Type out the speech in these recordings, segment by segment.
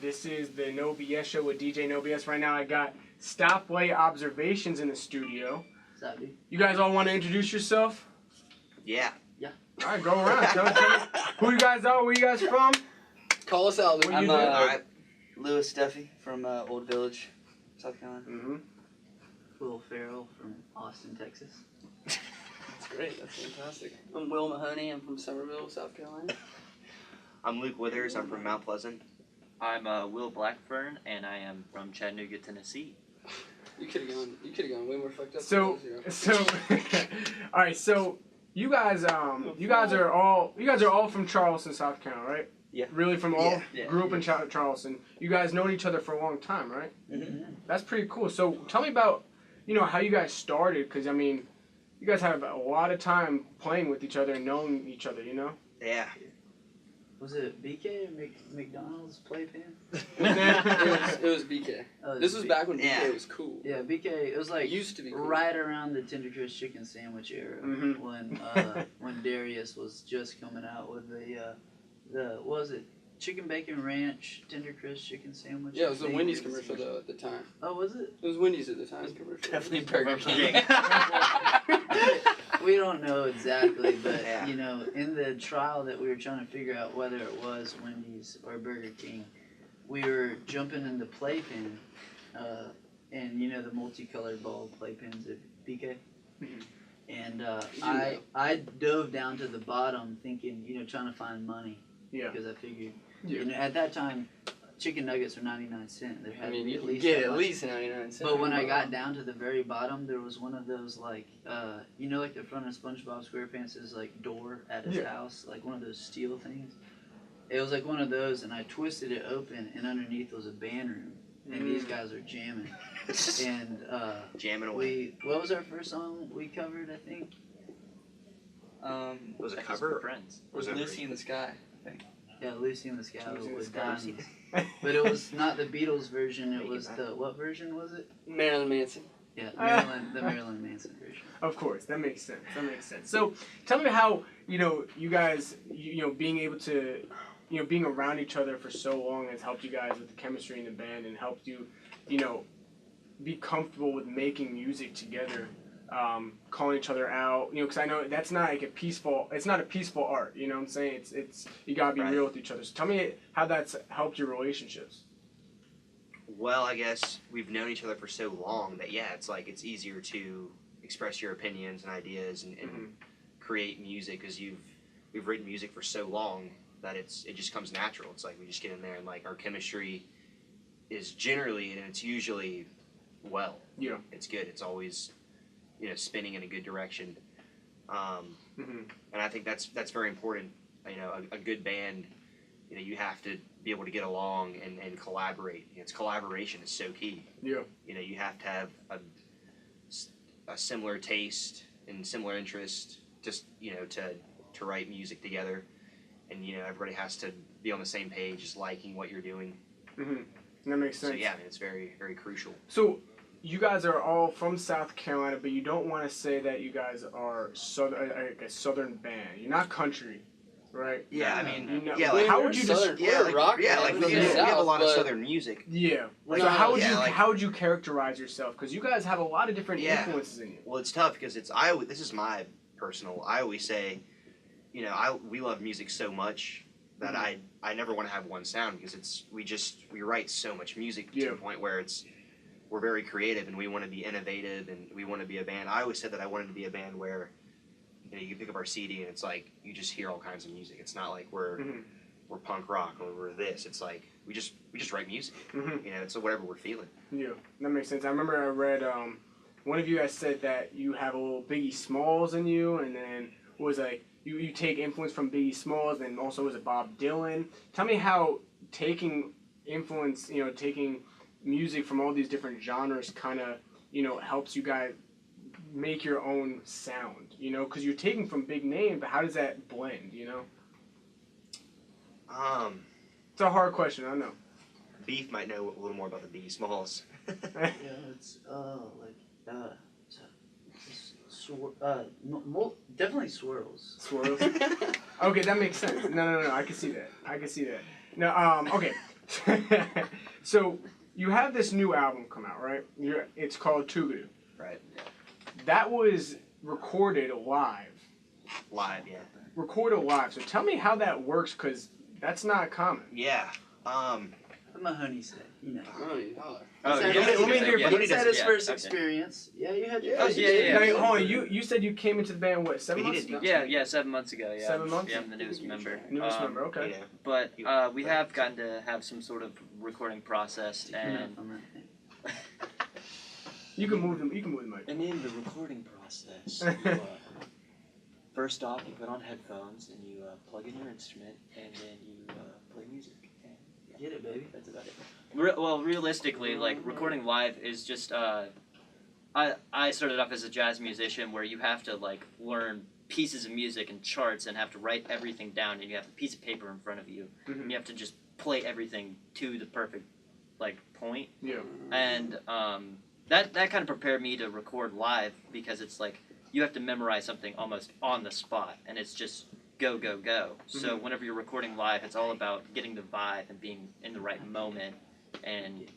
This is the No BS show with DJ No BS. Right now I got Stoplight Observations in the studio. What's up, dude? You guys all want to introduce yourself? Yeah. Yeah. All right, go around. Tell me who you guys are, where you guys from? Call us out. What you I'm do? Lewis Duffy from Old Village, South Carolina. Mm-hmm. Will Farrell from Austin, Texas. That's great. That's fantastic. I'm Will Mahoney. I'm from Somerville, South Carolina. I'm Luke Withers. I'm from Mount Pleasant. I'm Will Blackburn, and I am from Chattanooga, Tennessee. You could have gone way more fucked up. So, than those, all right. So you guys are all from Charleston, South Carolina, right? Yeah. Really, from all Yeah. grew up in Charleston. You guys known each other for a long time, right? Mm-hmm. That's pretty cool. So tell me about how you guys started, because I mean, you guys have a lot of time playing with each other and knowing each other. Yeah. Was it BK or McDonald's playpen? it was BK. Oh, This was back when Yeah. BK was cool. Yeah, BK. It was like It used to be cool. right around the Tender Crisp chicken sandwich era Mhm. when Darius was just coming out with the what was it, chicken bacon ranch Tender Crisp chicken sandwich. Yeah, it was a thing. Wendy's commercial though at the time. Oh, was it? It was Wendy's at the time commercial. Definitely Burger King. We don't know exactly, but Yeah. in the trial that we were trying to figure out whether it was Wendy's or Burger King, we were jumping in the playpen, and the multicolored ball playpens at BK. Mhm. And know. I dove down to the bottom thinking, trying to find money. Yeah. Because I figured, Yeah. at that time, chicken nuggets were 99 cents. There had I mean, to be you at can least get that at much. least 99 cents. But when I got down to the very bottom, there was one of those like the front of SpongeBob SquarePants' like door at his Yeah. house, like one of those steel things. It was like one of those, and I twisted it open, and underneath was a band room, and these guys are jamming. And Jamming away. what was our first song we covered? I think. Was it a Texas cover? for Friends. Was it Lucy in the Sky. Yeah, Lucy in the Sky Lucy in the with Sky. Diamonds. But it was not the Beatles version. It Make it was better. the what version was it? Marilyn Manson. Yeah, the Marilyn Manson version. Of course, that makes sense. So tell me how you guys being able to being around each other for so long has helped you guys with the chemistry in the band and helped you be comfortable with making music together, calling each other out. Because I know that's not like it's not a peaceful art. You know what I'm saying? It's you gotta be Right. real with each other. So tell me how that's helped your relationships. Well, I guess we've known each other for so long that it's easier to express your opinions and ideas and Mhm. create music because we've written music for so long that it just comes natural. It's like we just get in there and like our chemistry is generally and it's usually well. Yeah. It's good. It's always spinning in a good direction. Mm-hmm. And I think that's very important. A good band, you have to be able to get along and collaborate. Collaboration is so key. Yeah. You have to have a similar taste and similar interest, just to write music together, and everybody has to be on the same page, just liking what you're doing. Mm-hmm. That makes sense. So yeah, it's very very crucial. So, you guys are all from South Carolina, but you don't want to say that you guys are a southern band. You're not country, right? Yeah, I mean, Yeah, like how we're would you Southern. just? We're a rock we band from the have a South, lot of but- southern music. Yeah. We're So not- how would yeah, you like- how would you characterize yourself? Because you guys have a lot of different Yeah. influences in you. Well, it's tough because this is my personal. I always say, we love music so much that I never want to have one sound because we write so much music to Yeah. the point where we're very creative and we want to be innovative and we want to be a band. I always said that I wanted to be a band where you pick up our CD and it's like you just hear all kinds of music. It's not like we're punk rock or we're this. It's like we just write music. Mm-hmm. It's whatever we're feeling. Yeah, that makes sense. I remember I read one of you guys said that you have a little Biggie Smalls in you, and then was like you take influence from Biggie Smalls, and also was it Bob Dylan. Tell me how taking influence, taking music from all these different genres kind of, helps you guys make your own sound, because you're taking from big names, but how does that blend, It's a hard question, I know. Beef might know a little more about the Biggie Smalls. Yeah, it's definitely swirls. Swirls? Okay, that makes sense. No, I can see that. No, okay. So you have this new album come out, right? It's called Toogadoo. Right. That was recorded live. Live, yeah. Recorded live. So tell me how that works, because that's not common. Yeah. Mahoney said, you know. Oh, He's yeah, had his- let me hear- yeah, he's had his yeah, first okay. experience. Yeah, you had your Oh, first yeah, yeah, experience. Now, hold on, you said you came into the band, what, 7 He months did, ago? Yeah, 7 months ago. Yeah, 7 months? Yeah, I'm the newest member. Newest member, okay. Yeah. But we have gotten to have some sort of recording process, and You can move the mic. in the recording process, first off you put on headphones and you plug in your instrument, and then you play music. And, yeah, Get it, baby. that's about it. Well, realistically, like recording live is just. I started off as a jazz musician where you have to like learn pieces of music and charts and have to write everything down, and you have a piece of paper in front of you, and you have to just play everything to the perfect like point. Yeah. And that kind of prepared me to record live, because it's like you have to memorize something almost on the spot, and it's just go go go. So whenever you're recording live, it's all about getting the vibe and being in the right moment. And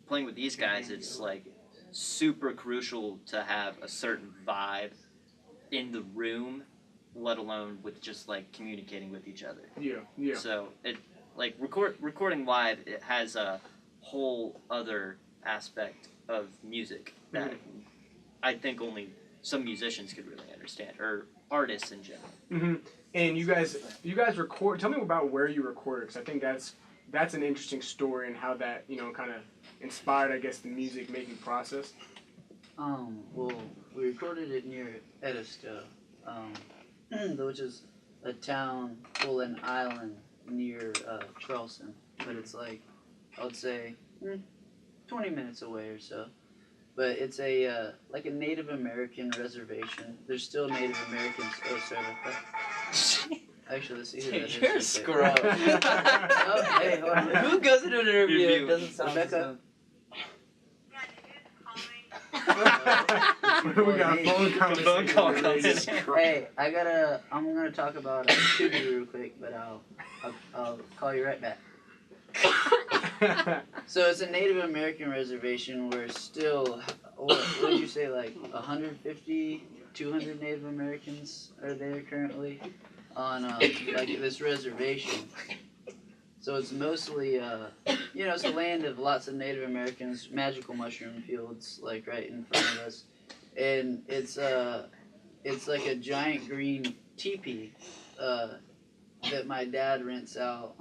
playing with these guys, it's like super crucial to have a certain vibe in the room, let alone with just like communicating with each other. Yeah. So it like recording live, it has a whole other aspect of music that I think only some musicians could really understand, or artists in general. And you guys record. Tell me about where you recorded, because I think that's an interesting story, and how that kind of inspired, I guess, the music making process. Well, we recorded it near Edisto, which is a town, an island near Charleston, but it's like, I would say, 20 minutes away or so. But it's a like a Native American reservation. There's still Native Americans. Oh, sorry about that. Actually, let's see who that is. You're a scrub. Oh, hey, hold on. Who goes into an interview? Review. It doesn't sound Rebecca? We got a phone conversation. Phone call with the lady. comes in. Hey, I'm gonna talk about Toogadoo real quick, but I'll call you right back. So it's a Native American reservation where still, what did you say, like 150, 200 Native Americans are there currently on like this reservation. So it's mostly, it's a land of lots of Native Americans, magical mushroom fields, like right in front of us, and it's like a giant green teepee that my dad rents out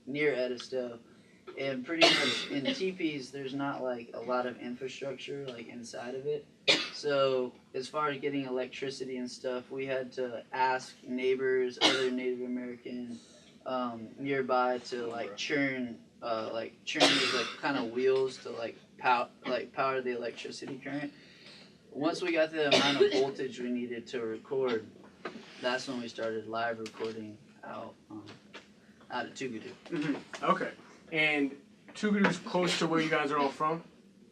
near Edisto. And pretty much in teepees, there's not like a lot of infrastructure like inside of it. So as far as getting electricity and stuff, we had to ask neighbors, other Native American nearby to like churn these like kind of wheels to power the electricity current. Once we got the amount of voltage we needed to record, that's when we started live recording out at Toogadoo. Okay. And Toogadoo's close to where you guys are all from?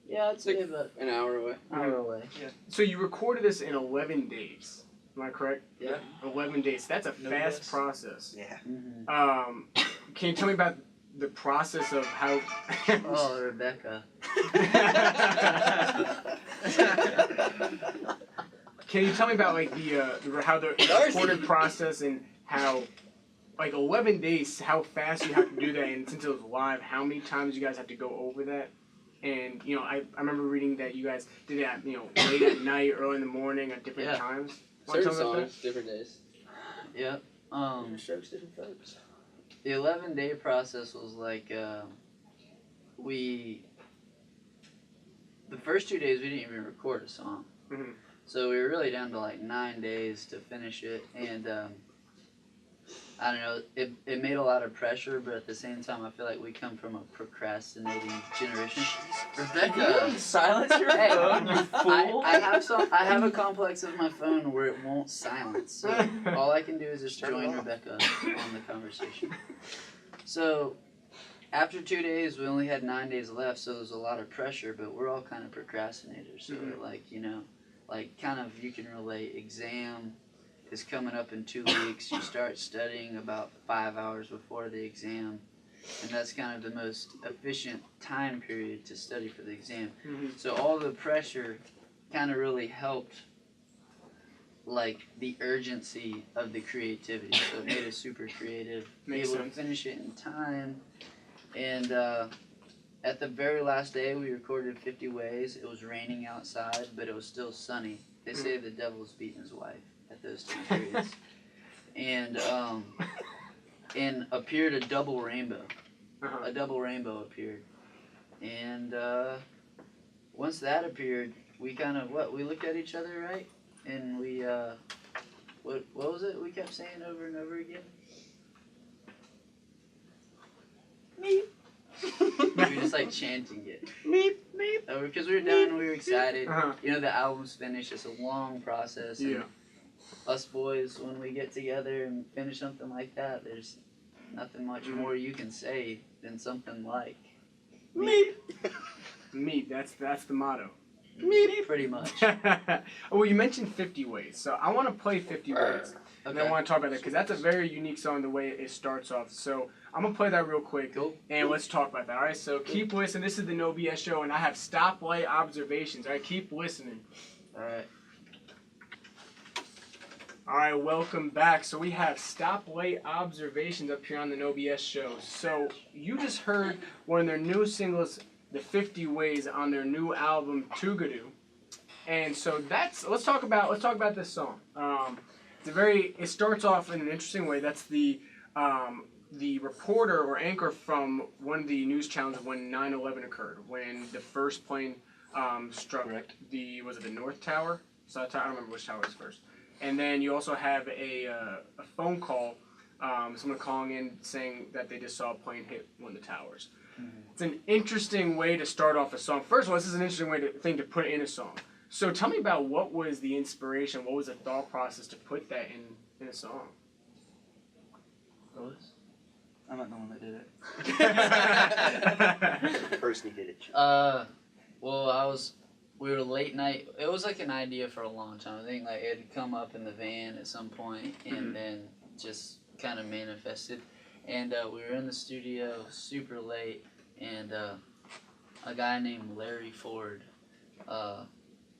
Yeah, I'd say about an hour away. an hour away. So you recorded this in 11 days. Am I correct? Yeah. 11 days. That's a No fast guess. process. Yeah. Can you tell me about the process of how... Oh, Rebecca. Can you tell me about like how the recorded process, and how like 11 days, how fast you have to do that, and since it was live, how many times you guys have to go over that? And I remember reading that you guys did that late at night, early in the morning, at different times. Wanna Certain tell me about songs, different days. Yep. Different strokes, different folks. The 11-day process was like the first 2 days we didn't even record a song. Mhm. So we were really down to like 9 days to finish it, and I don't know, it made a lot of pressure, but at the same time I feel like we come from a procrastinating generation. Rebecca, Silence your Hey, phone, you fool. I have a complex of my phone where it won't silence. So all I can do is just Turn it join off. Rebecca on the conversation. So after 2 days, we only had 9 days left, so there's a lot of pressure, but we're all kind of procrastinators. So we're like kind of, you can relate, exam is coming up in 2 weeks. You start studying about 5 hours before the exam. and that's kind of the most efficient time period to study for the exam. Mm-hmm. So all the pressure kind of really helped, like, the urgency of the creativity. So it made us super creative, Makes able sense. to finish it in time. And at the very last day, we recorded 50 Ways. It was raining outside, but it was still sunny. They say the devil's beating his wife at those time periods. And appeared a double rainbow. Uh-huh. A double rainbow appeared. And once that appeared, we kind of, we looked at each other, right? And we, what was it we kept saying over and over again? Meep. We were just like chanting it. Meep, meep. Because we were done, we were excited. Uh-huh. You know, the album's finished. It's a long process. And Yeah. us boys, when we get together and finish something like that, there's nothing much more you can say than something like Meep. Meep. That's the motto. meep, pretty much. Well, you mentioned 50 Ways, so I want to play 50 Ways. And I want to talk about that because that's a very unique song the way it starts off. So I'm going to play that real quick Cool. and let's talk about that. All right, so keep listening. This is the No BS Show and I have stoplight observations. All right, keep listening. All right. All right, welcome back. So we have stoplight observations up here on the No BS Show. So you just heard one of their new singles, the 50 Ways, on their new album Toogadoo. And so let's talk about this song. It starts off in an interesting way. That's the reporter or anchor from one of the news channels of when 9/11 occurred, when the first plane struck the North Tower? South Tower? I don't remember which tower was first. And then you also have a phone call, someone calling in saying that they just saw a plane hit one of the towers. Mm-hmm. It's an interesting way to start off a song. First of all, this is an interesting thing to put in a song. So tell me about what was the inspiration, what was the thought process to put that in a song? Lois? I'm not the one that did it. The person who did it. Well, we were late night. It was like an idea for a long time. I think like it had come up in the van at some point and then just kind of manifested. And we were in the studio super late and a guy named Larry Ford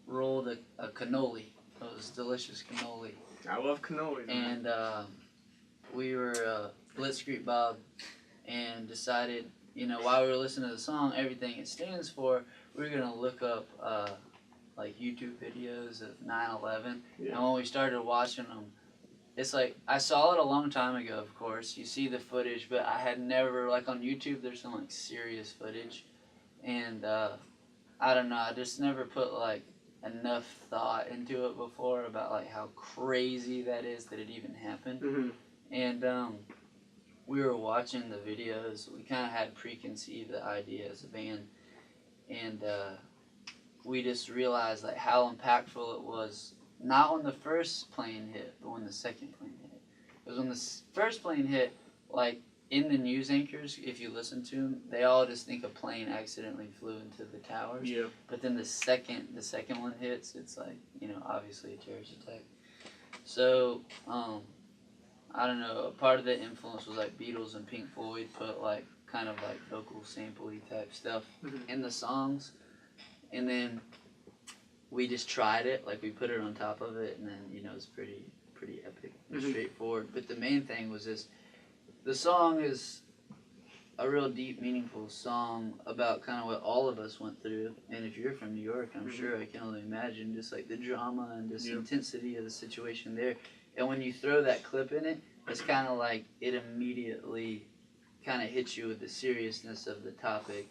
rolled a cannoli. It was delicious cannoli. I love cannoli. And we were Blitzkrieg Bob and decided, while we were listening to the song, everything it stands for, we were going to look up like YouTube videos of 9/11. Yeah. And when we started watching them, it's like, I saw it a long time ago, of course. You see the footage, but I had never, like on YouTube, there's some like serious footage. And I don't know, I just never put like enough thought into it before about like how crazy that is that it even happened. Mm-hmm. And we were watching the videos. We kind of had preconceived the idea as a band, and we just realized like how impactful it was. Not when the first plane hit, but when the second plane hit. Because when the first plane hit, like in the news anchors, if you listen to them, they all just think a plane accidentally flew into the towers. Yeah. But then the second one hits, it's like, obviously a terrorist attack. So, I don't know, part of the influence was like Beatles and Pink Floyd put like kind of like vocal sample-y type stuff in the songs. And then we just tried it, like we put it on top of it, and then, it's pretty epic and straightforward. But the main thing was this, the song is a real deep, meaningful song about kind of what all of us went through. And if you're from New York, I'm sure I can only imagine just like the drama and just intensity of the situation there. And when you throw that clip in it, it's kind of like it immediately kind of hits you with the seriousness of the topic,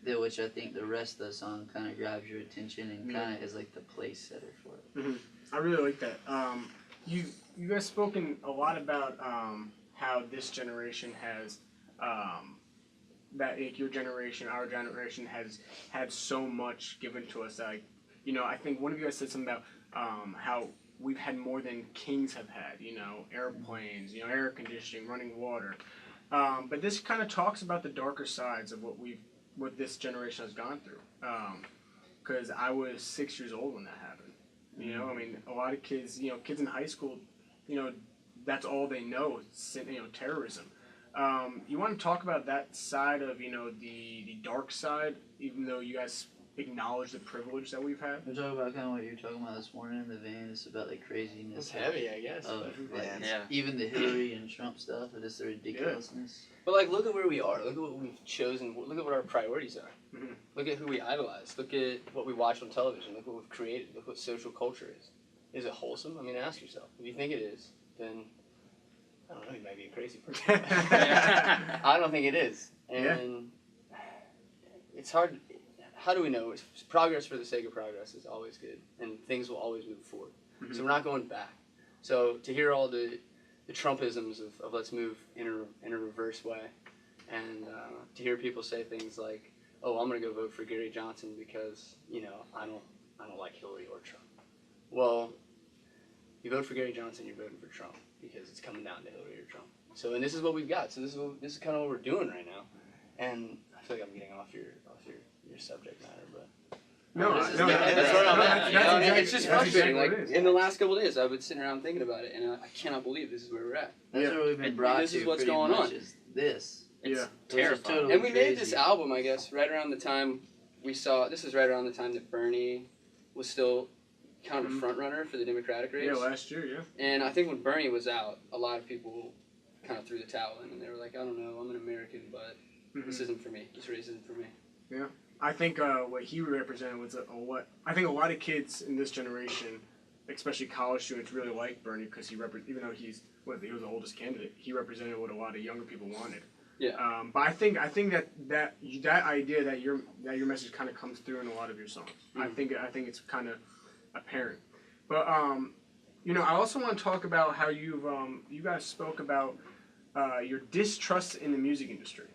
which I think the rest of the song kind of grabs your attention and kind of is like the place setter for it. Mm-hmm. I really like that. You guys spoken a lot about how this generation has that your generation, our generation has had so much given to us. Like, I think one of you guys said something about how we've had more than kings have had. Airplanes, air conditioning, running water. But this kind of talks about the darker sides of what this generation has gone through. Because I was 6 years old when that happened. I mean, a lot of kids, kids in high school, that's all they know, terrorism. You want to talk about that side of the dark side, even though you guys acknowledge the privilege that we've had. We're talking about kind of what you were talking about this morning in the van. It's about the craziness. It's heavy, I guess. Of like, Yeah. even the Hillary and Trump stuff, and just the ridiculousness. But like, look at where we are. Look at what we've chosen. Look at what our priorities are. Mhm. Look at who we idolize. Look at what we watch on television. Look what we've created. Look what social culture is. Is it wholesome? I mean, ask yourself. If you think it is, then I don't know. You might be a crazy person. I don't think it is, and it's hard. How do we know? Progress for the sake of progress is always good, and things will always move forward. Mhm. So we're not going back. So to hear all the Trumpisms of let's move in a reverse way, and to hear people say things like, "Oh, I'm going to go vote for Gary Johnson because I don't like Hillary or Trump." Well, you vote for Gary Johnson, you're voting for Trump because it's coming down to Hillary or Trump. So, and this is what we've got. So this is kind of what we're doing right now, and I feel like I'm getting off your subject matter, but that's where I'm at. It's just frustrating. Like in the last couple of days, I've been sitting around thinking about it, and I cannot believe this is where we're at. That's where we've been brought This to. is what's pretty going much on. Is this. It's Yeah. terrifying. Totally And we made crazy. this album, I guess, right around the time we saw. This is right around the time that Bernie was still kind of a front runner for the Democratic race. Yeah, last year, yeah. And I think when Bernie was out, a lot of people kind of threw the towel in, and they were like, "I don't know, I'm an American, but this isn't for me. This race isn't for me." I think what he represented was what I think a lot of kids in this generation, especially college students, really like Bernie because even though he was the oldest candidate, he represented what a lot of younger people wanted. Yeah. But I think that idea that your message kind of comes through in a lot of your songs. I think it's kind of apparent. But I also want to talk about how you guys spoke about your distrust in the music industry.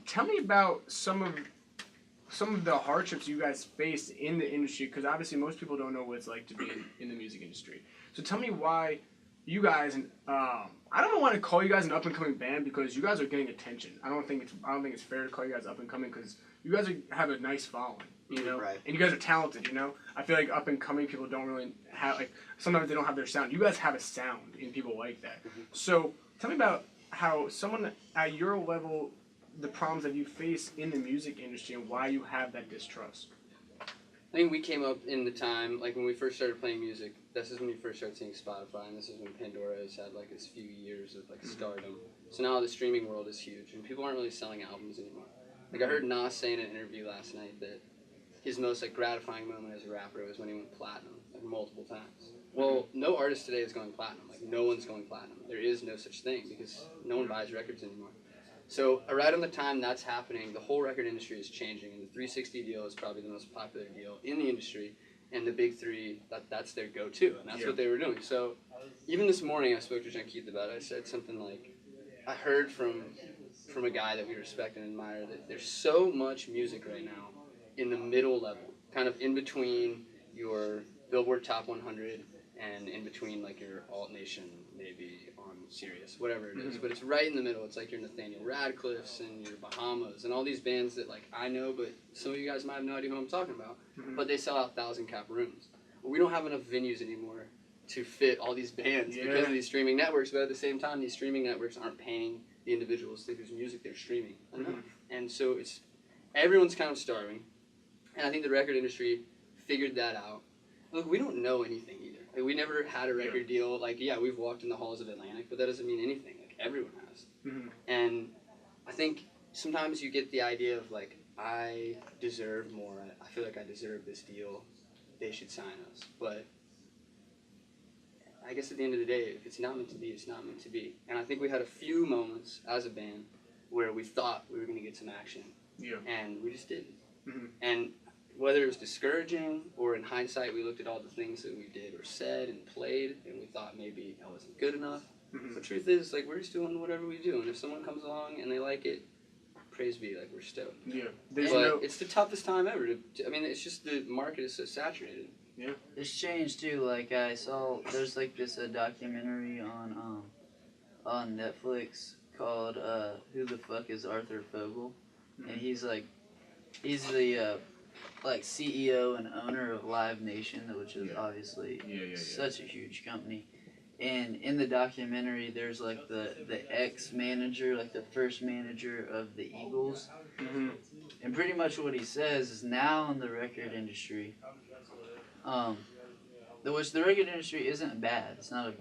Tell me about some of the hardships you guys faced in the industry, because obviously most people don't know what it's like to be in the music industry. So tell me why you guys, I don't want to call you guys an up and coming band because you guys are getting attention. I don't think it's fair to call you guys up and coming because you guys have a nice following, Right. and you guys are talented. I feel like up and coming people don't really have sometimes they don't have their sound. You guys have a sound, and people like that. So tell me about how someone at your level, the problems that you face in the music industry and why you have that distrust. I think we came up in the time, like when we first started playing music, this is when you first started seeing Spotify, and this is when Pandora has had like its few years of like stardom. So now the streaming world is huge, and people aren't really selling albums anymore. Like I heard Nas say in an interview last night that his most like gratifying moment as a rapper was when he went platinum, like multiple times. Well, no artist today is going platinum. Like no one's going platinum. There is no such thing because no one buys records anymore. So right on the time that's happening, the whole record industry is changing, and the 360 deal is probably the most popular deal in the industry, and the big three, that's their go-to, and that's what they were doing. So even this morning I spoke to John Keith about it. I said something like, I heard from a guy that we respect and admire that there's so much music right now in the middle level, kind of in between your Billboard Top 100 and in between like your Alt Nation, maybe on Sirius, whatever it is. But it's right in the middle. It's like your Nathaniel Radcliffe's and your Bahamas and all these bands that like I know, but some of you guys might have no idea who I'm talking about. But they sell out 1,000-cap rooms. Well, we don't have enough venues anymore to fit all these bands because of these streaming networks. But at the same time, these streaming networks aren't paying the individuals whose music they're streaming enough. And so everyone's kind of starving. And I think the record industry figured that out. Look, we don't know anything either. Like, we never had a record deal. Like, we've walked in the halls of Atlantic, but that doesn't mean anything. Like, everyone has. And I think sometimes you get the idea of, like, I deserve more. I feel like I deserve this deal. They should sign us. But I guess at the end of the day, if it's not meant to be, it's not meant to be. And I think we had a few moments as a band where we thought we were going to get some action. And we just didn't. And whether it was discouraging or in hindsight we looked at all the things that we did or said and played and we thought maybe I wasn't good enough. The truth is, like, we're just doing whatever we do, and if someone comes along and they like it, praise be, like, we're stoked. But it's the toughest time ever. It's just the market is so saturated. It's changed too. Like I saw, there's like this documentary on Netflix called "Who the Fuck is Arthur Fogel?" And he's the like CEO and owner of Live Nation, which is obviously such a huge company. And in the documentary, there's like the ex-manager, like the first manager of the Eagles. Mm-hmm. And pretty much what he says is now in the record industry, the record industry isn't bad. It's not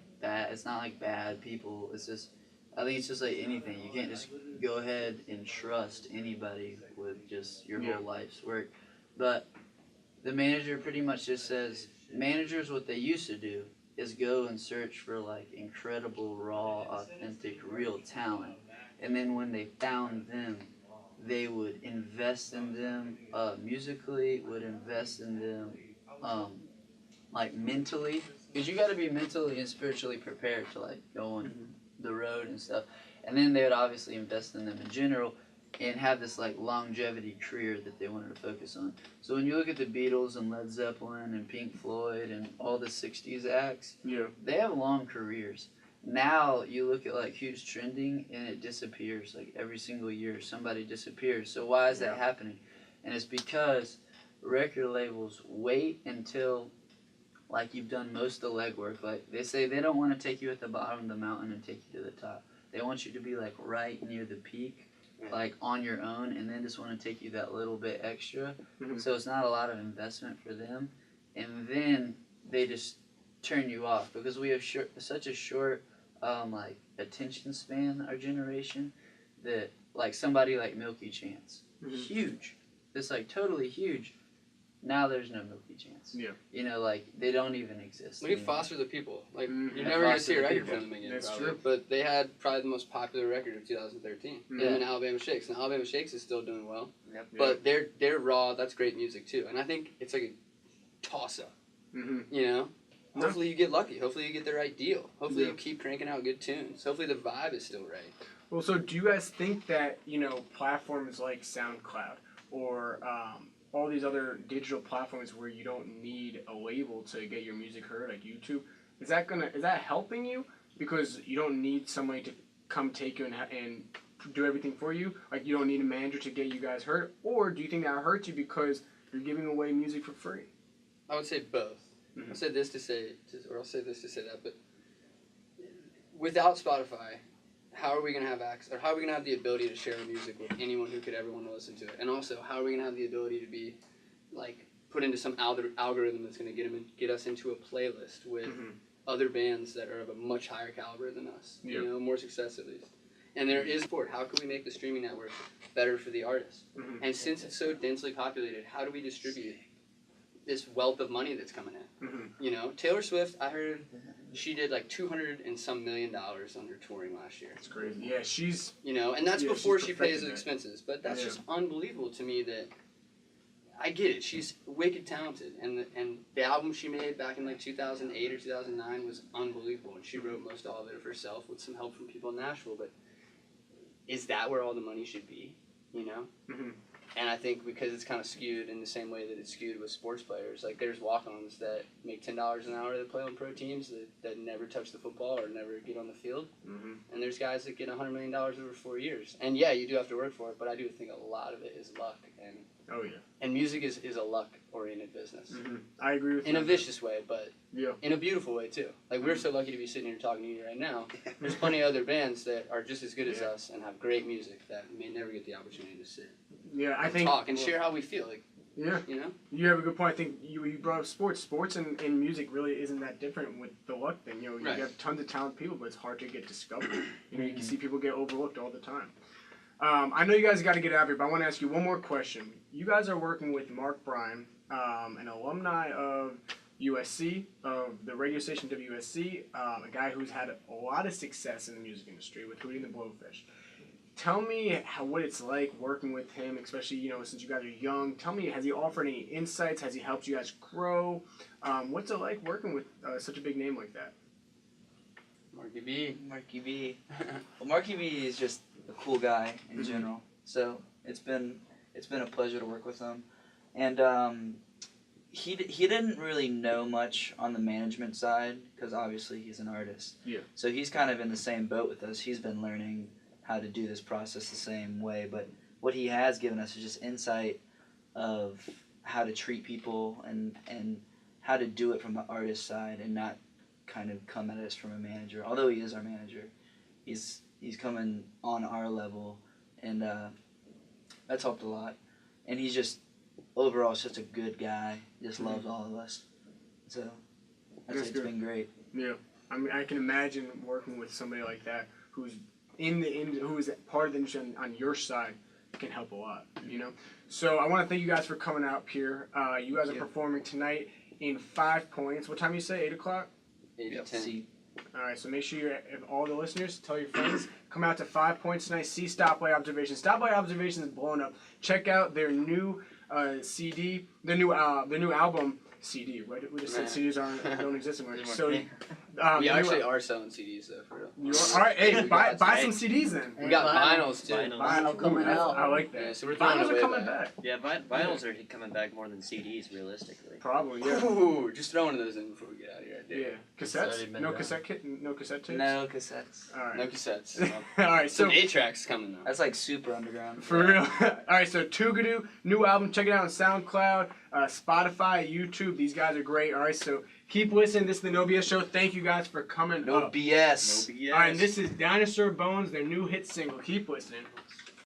like bad people. It's just, I think it's just like anything. You can't just go ahead and trust anybody with just your whole life's work. But the manager pretty much just says, managers, what they used to do is go and search for like incredible, raw, authentic, real talent. And then when they found them, they would invest in them musically, would invest in them like mentally. Because you got to be mentally and spiritually prepared to like go on the road and stuff. And then they would obviously invest in them in general and have this like longevity career that they wanted to focus on. So when you look at the Beatles and Led Zeppelin and Pink Floyd and all the 60s acts, they have long careers. Now you look at like who's trending and it disappears. Like every single year somebody disappears. So why is that happening? And it's because record labels wait until like you've done most of the legwork. Like they say they don't want to take you at the bottom of the mountain and take you to the top. They want you to be like right near the peak, like on your own, and then just want to take you that little bit extra. So it's not a lot of investment for them, and then they just turn you off because we have such a short like attention span, our generation, that like somebody like Milky Chance, huge, it's like totally huge. Now there's no Milky Chance. You know, like they don't even exist. Look at Foster the People. Like you're never gonna see a record from them again. That's probably. true. But they had probably the most popular record of 2013. Them and Alabama Shakes. And Alabama Shakes is still doing well. But they're raw. That's great music too. And I think it's like a toss up. You know. Hopefully you get lucky. Hopefully you get the right deal. Hopefully you keep cranking out good tunes. Hopefully the vibe is still right. Well, so do you guys think that, you know, platforms like SoundCloud or all these other digital platforms where you don't need a label to get your music heard, like YouTube, is that helping you because you don't need somebody to come take you and do everything for you? Like you don't need a manager to get you guys heard, or do you think that hurts you because you're giving away music for free? I would say both. I'll say this to say that, but without Spotify, how are we going to have access, or how are we going to have the ability to share our music with anyone who could ever want to listen to it? And also, how are we going to have the ability to be, like, put into some algorithm that's going to get us into a playlist with other bands that are of a much higher caliber than us, you know, more success at least. And there is support. How can we make the streaming network better for the artist? And since it's so densely populated, how do we distribute this wealth of money that's coming in? You know, Taylor Swift, I heard she did like $200 and some million on her touring last year. It's crazy. Yeah, she's... You know, and that's before she pays the that. expenses. But that's just unbelievable to me that... I get it. She's wicked talented. And the album she made back in like 2008 or 2009 was unbelievable. And she wrote most all of it herself with some help from people in Nashville. But is that where all the money should be? You know? And I think because it's kind of skewed in the same way that it's skewed with sports players. Like there's walk-ons that make $10 an hour that play on pro teams that never touch the football or never get on the field. And there's guys that get $100 million over 4 years. And yeah, you do have to work for it, but I do think a lot of it is luck. And music is a luck-oriented business. I agree with you. In a vicious way, but in a beautiful way too. Like we're so lucky to be sitting here talking to you right now. There's plenty of other bands that are just as good as us and have great music that may never get the opportunity to sit. I think talk and share how we feel. Like, you know, you have a good point. I think you brought up sports and music really isn't that different with the luck thing. You know, you have tons of talented people, but it's hard to get discovered. You know, you can see people get overlooked all the time. I know you guys got to get out of here, but I want to ask you one more question. You guys are working with Mark Bryan, an alumni of USC, of the radio station WSC, a guy who's had a lot of success in the music industry with Hootie and the Blowfish. Tell me what it's like working with him, especially, you know, since you guys are young. Tell me, has he offered any insights? Has he helped you guys grow? What's it like working with such a big name like that? Marky B. Well, Marky B is just a cool guy in general. So it's been a pleasure to work with him. And he didn't really know much on the management side because obviously he's an artist. So he's kind of in the same boat with us. He's been learning how to do this process the same way, but what he has given us is just insight of how to treat people and how to do it from the artist side and not kind of come at us from a manager. Although he is our manager, he's coming on our level, and that's helped a lot. And he's just overall such a good guy. Just loves all of us. So That's it's good. been great. Yeah, I mean, I can imagine working with somebody like that who's who is part of the industry on your side can help a lot. You know, so I want to thank you guys for coming out here. You guys are performing tonight in 5 points. What time you say? 8 o'clock. 8 to 10. See, All right, so make sure you, all the listeners, tell your friends, come out to 5 points tonight. See Stoplight Observation. Stoplight Observation is blowing up. Check out their new CD, their new album. CD. Right? We just said CDs don't exist anymore. So, We the actually new, are selling CDs though, for real. you are, all right, hey, buy some CDs then. We got vinyls too. Vinyl. Vinyl coming out. I like Yeah, that. so we're throwing Vinyls it are way coming back. back. Yeah, vinyls are coming back more than CDs, realistically. Probably, yeah. Ooh, just throw one of those in before we get out of here. Yeah. It's already Cassettes? been No done. cassette kit? No cassette tapes? no cassettes. All No right. cassettes. All right, so Some 8-tracks coming though. That's like super underground. for real. All right, so Tougadoo, new album. Check it out on SoundCloud, Spotify, YouTube. These guys are great. All right, so keep listening. This is the No BS Show. Thank you guys for coming No up. BS. No BS. All right, and this is Dinosaur Bones, their new hit single. Keep listening.